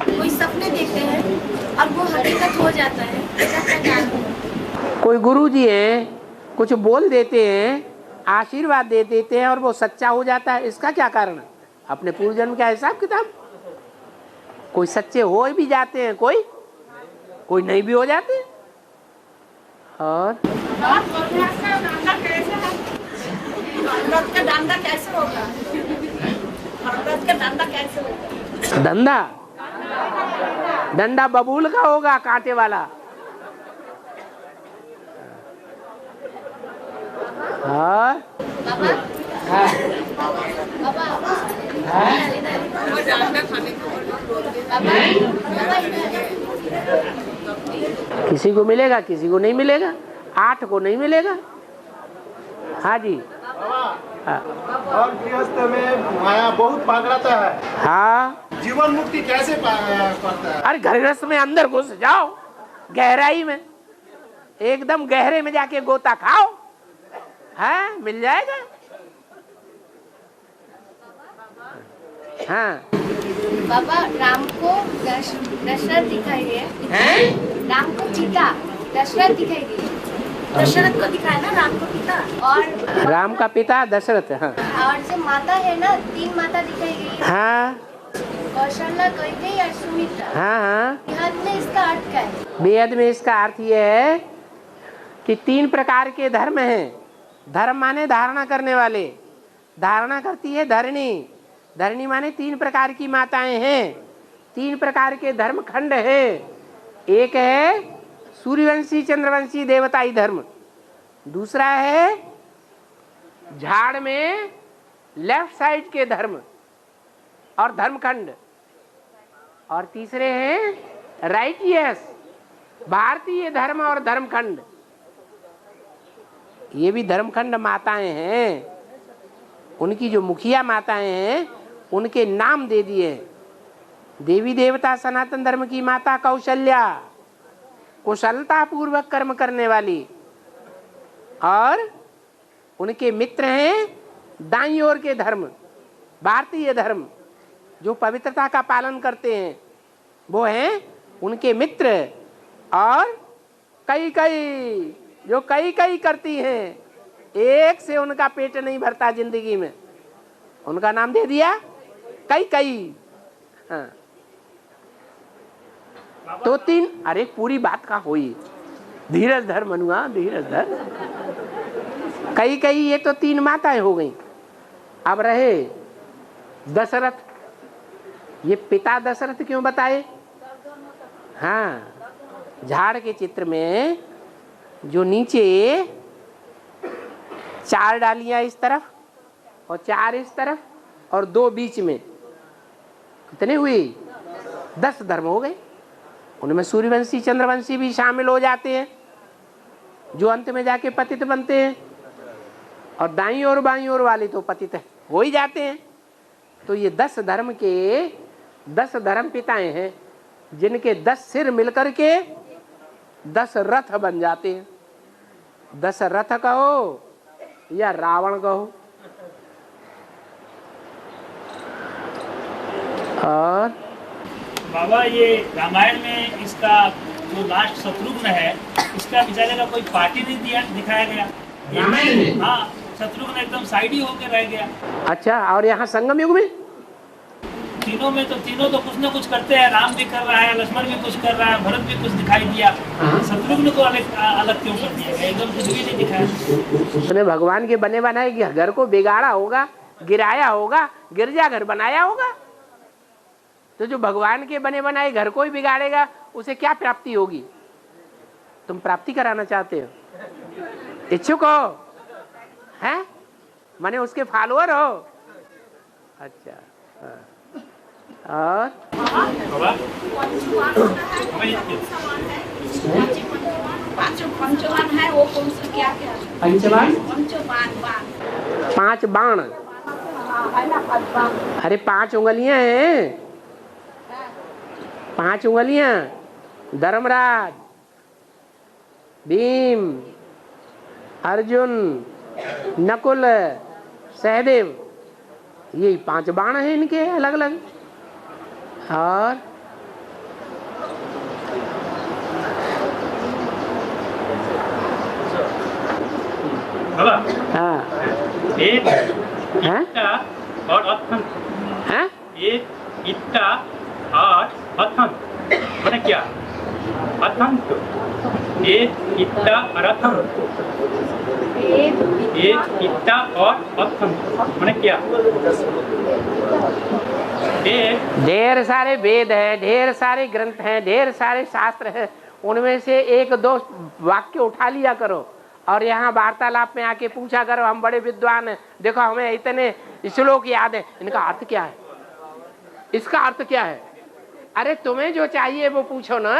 कोई सपने देखते हैं और वो हकीकत हो जाता है, ऐसा क्या कारण है?
कोई गुरु जी हैं, कुछ बोल देते हैं, आशीर्वाद दे देते हैं और वो सच्चा हो जाता है, इसका क्या कारण है? अपने पूर्व जन्म का हिसाब किताब। कोई सच्चे हो भी जाते हैं, कोई नहीं भी हो जाते। और
धंधा कैसे होगा?
धंधा डंडा बबूल का होगा, कांटे वाला। और किसी को मिलेगा, किसी को नहीं मिलेगा। 8 को नहीं मिलेगा। हाँ जी। हाँ।
और गृहस्थ में माया बहुत पकड़ता है।
हाँ,
जीवन मुक्ति कैसे करता है?
अरे गृहस्थ में अंदर घुस जाओ, गहराई में, एकदम गहरे में जाके गोता खाओ, है मिल जाएगा। हाँ
बाबा, राम को दशरथ दिखाई है। राम को पिता दशरथ दिखाई गई।
दशरथ को दिखाया ना, राम को पिता।
और
राम का पिता दशरथ। हाँ,
और जो माता है ना, 3 माता दिखाई गई।
हाँ
कौशल्या, कैकेयी और सुमित्रा।
हाँ हाँ,
बेहद में इसका अर्थ क्या है?
बेहद में इसका अर्थ ये है कि 3 प्रकार के धर्म हैं। धर्म माने धारणा करने वाले, धारणा करती है धरणी। धरणी माने 3 प्रकार की माताएं हैं, 3 प्रकार के धर्म खंड है। एक है सूर्यवंशी चंद्रवंशी देवताई धर्म, दूसरा है झाड़ में लेफ्ट साइड के धर्म और धर्मखंड, और तीसरे हैं राइटियस भारतीय धर्म और धर्मखंड। ये भी धर्मखंड माताएं हैं, उनकी जो मुखिया माताएं हैं उनके नाम दे दिए। देवी देवता सनातन धर्म की माता कौशल्या, कुशलता पूर्वक कर्म करने वाली, और उनके मित्र हैं दाईं ओर के धर्म भारतीय धर्म जो पवित्रता का पालन करते हैं, वो हैं उनके मित्र। और कई जो कई करती हैं, एक से उनका पेट नहीं भरता जिंदगी में, उनका नाम दे दिया कई। हाँ। तो 3, अरे पूरी बात का होई, धीरज धर मनुआ, धीरज धर। कई ये तो 3 माताएं हो गई। अब रहे दशरथ। ये पिता दशरथ क्यों बताए? हाँ, झाड़ के चित्र में जो नीचे 4 डालियां इस तरफ और 4 इस तरफ और 2 बीच में, कितने हुए? 10 धर्म हो गए। उनमें सूर्यवंशी चंद्रवंशी भी शामिल हो जाते हैं, जो अंत में जाके पतित बनते हैं, और दाईं और बाईं ओर वाले तो पतित हो ही जाते हैं। तो ये 10 धर्म के 10 धर्म पिताएं हैं, जिनके 10 सिर मिलकर के 10 रथ बन जाते हैं। 10 रथ कहो या रावण कहो। और
बाबा ये रामायण में इसका जो लास्ट शत्रुघ्न है, इसका बेचारे का कोई पार्टी नहीं दिखाया गया
रामायण में।
हाँ, शत्रुघ्न एकदम साइड ही होकर रह गया।
अच्छा, और यहाँ संगम युग में
तीनों तो कुछ न कुछ करते हैं। राम भी कर रहा है, लक्ष्मण भी कुछ कर रहा है, भरत भी कुछ दिखाई दिया। शत्रुघ्न को अलग क्यों कर दिया गया? एकदम कुछ भी नहीं दिखाया।
उसने भगवान के बने बनाए घर को बिगाड़ा होगा, गिराया होगा, गिरजा घर बनाया होगा। तो जो भगवान के बने बनाए घर को ही बिगाड़ेगा, उसे क्या प्राप्ति होगी? तुम प्राप्ति कराना चाहते हो, इच्छुक हो, हैं? माने उसके फॉलोअर हो। अच्छा, हाँ। और
पंचवान है वो कौन सा क्या क्या?
पंचवान 5 बाण। अरे 5 उंगलियां हैं, 5 उंगलियां। धर्मराज, भीम, अर्जुन, नकुल, सहदेव, यही 5 बाण हैं इनके अलग अलग। और हाँ,
एक
हैं?
इट्टा और अथन।
हैं?
एक इट्टा और अथन मैंने क्या? अथन तो एक इट्टा और अथन, एक इट्टा और अथन मैंने क्या?
ढेर सारे वेद हैं, ढेर सारे ग्रंथ हैं, ढेर सारे शास्त्र हैं। उनमें से 1-2 वाक्य उठा लिया करो और यहाँ वार्तालाप में आके पूछा करो, हम बड़े विद्वान हैं, देखो हमें इतने श्लोक याद है, इनका अर्थ क्या है, इसका अर्थ क्या है? अरे तुम्हें जो चाहिए वो पूछो ना।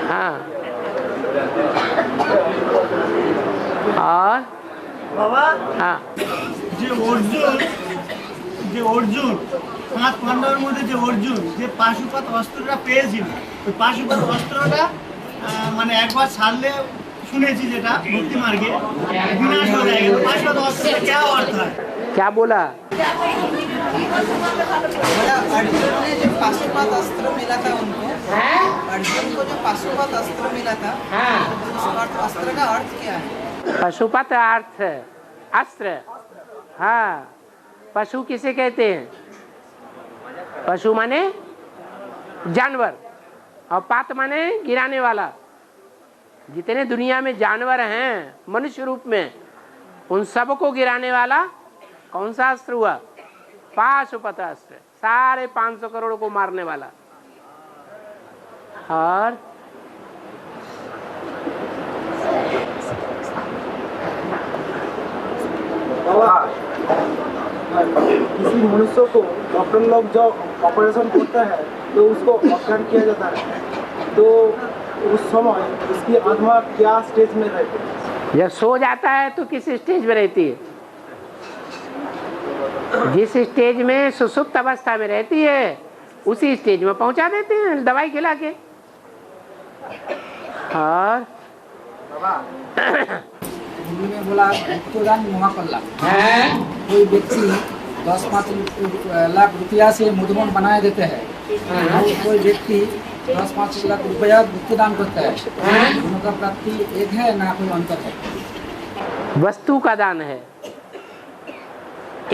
हाँ, और
बाबा
हाँ,
যে অর্জুন 5 পাণ্ডবের মধ্যে যে অর্জুন যে পাশুপাত অস্ত্রটা পেয়েছিল, ওই পাশুপাত অস্ত্রটা মানে একবার ছাড়লে শুনেছি যেটা ভক্তি মার্গে বিনাশ হয়ে যায়। তো পাশুপাত অস্ত্রটা क्या अर्थ है?
क्या बोला?
अर्जुन ने जो पाशुपत अस्त्र मिला था उनको, अर्जुन को जो पाशुपत अस्त्र मिला था, उस अस्त्र का अर्थ क्या है?
पशुपत अर्थ अस्त्र। हाँ, पशु किसे कहते हैं? पशु माने जानवर, और पात माने गिराने वाला। जितने दुनिया में जानवर हैं मनुष्य रूप में, उन सबको गिराने वाला कौन सा अस्त्र हुआ? पाशुपत अस्त्र, सारे 500 करोड़ को मारने वाला। और
किसी मनुष्य को डॉक्टर लोग जो ऑपरेशन करते हैं तो उसको ऑपरेट किया जाता है, तो उस समय उसकी आत्मा क्या स्टेज में रहती है?
जब सो जाता है तो किस स्टेज में रहती है? जिस स्टेज में सुसुप्त अवस्था में रहती है उसी स्टेज में पहुंचा देते हैं दवाई खिला के। और
हिंदी में बोला रक्तदान महाकल्ला। कोई व्यक्ति 10-5 लाख रुपया से मधुबन बनाए देते हैं, और कोई व्यक्ति 10-5 लाख रुपया रक्तदान करता है, दोनों का प्राप्ति एक है ना कोई अंतर है?
वस्तु का दान है।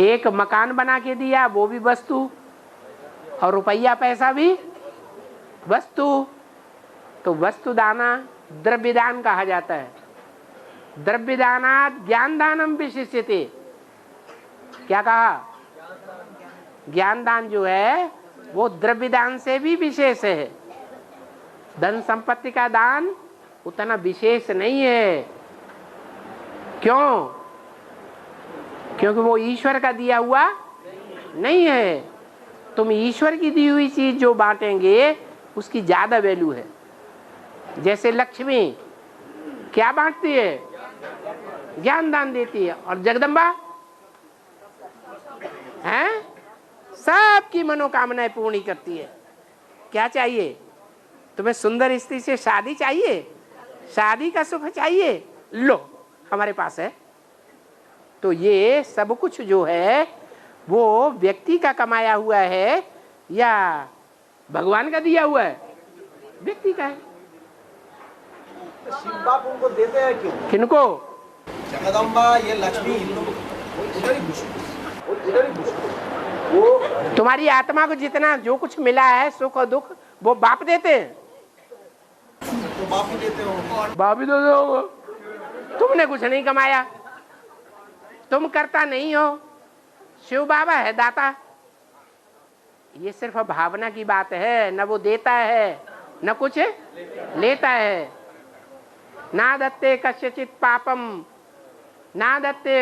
एक मकान बना के दिया वो भी वस्तु, और रुपया पैसा भी वस्तु। तो वस्तु दाना द्रव्य दान कहा जाता है। द्रव्य दानात ज्ञान दानम विशिष्यते। क्या कहा? ज्ञान दान जो है वो द्रव्य दान से भी विशेष है। धन संपत्ति का दान उतना विशेष नहीं है। क्यों? क्योंकि वो ईश्वर का दिया हुआ नहीं है। तुम ईश्वर की दी हुई चीज जो बांटेंगे उसकी ज्यादा वैल्यू है। जैसे लक्ष्मी क्या बांटती है? ज्ञान दान देती है। और जगदम्बा हैं सबकी मनोकामनाएं पूर्ण करती है। क्या चाहिए तुम्हें? सुंदर स्त्री से शादी चाहिए? शादी का सुख चाहिए? लो हमारे पास है। तो ये सब कुछ जो है वो व्यक्ति का कमाया हुआ है या भगवान का दिया हुआ है? व्यक्ति का है।
शिव बाप उनको देते हैं क्यों?
किनको?
जगदम्बा, ये लक्ष्मी, इन लोग इधर ही घुसो। वो
तुम्हारी आत्मा को जितना जो कुछ मिला है सुख और दुख वो बाप देते हैं।
तो बाप ही देते हो।
बाप ही दे दो। तुमने कुछ नहीं कमाया, तुम करता नहीं हो। शिव बाबा है दाता। ये सिर्फ भावना की बात है, न वो देता है न कुछ लेता है। ना दत्ते कस्यचित् पापम ना दत्ते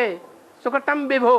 सुकृतम विभो।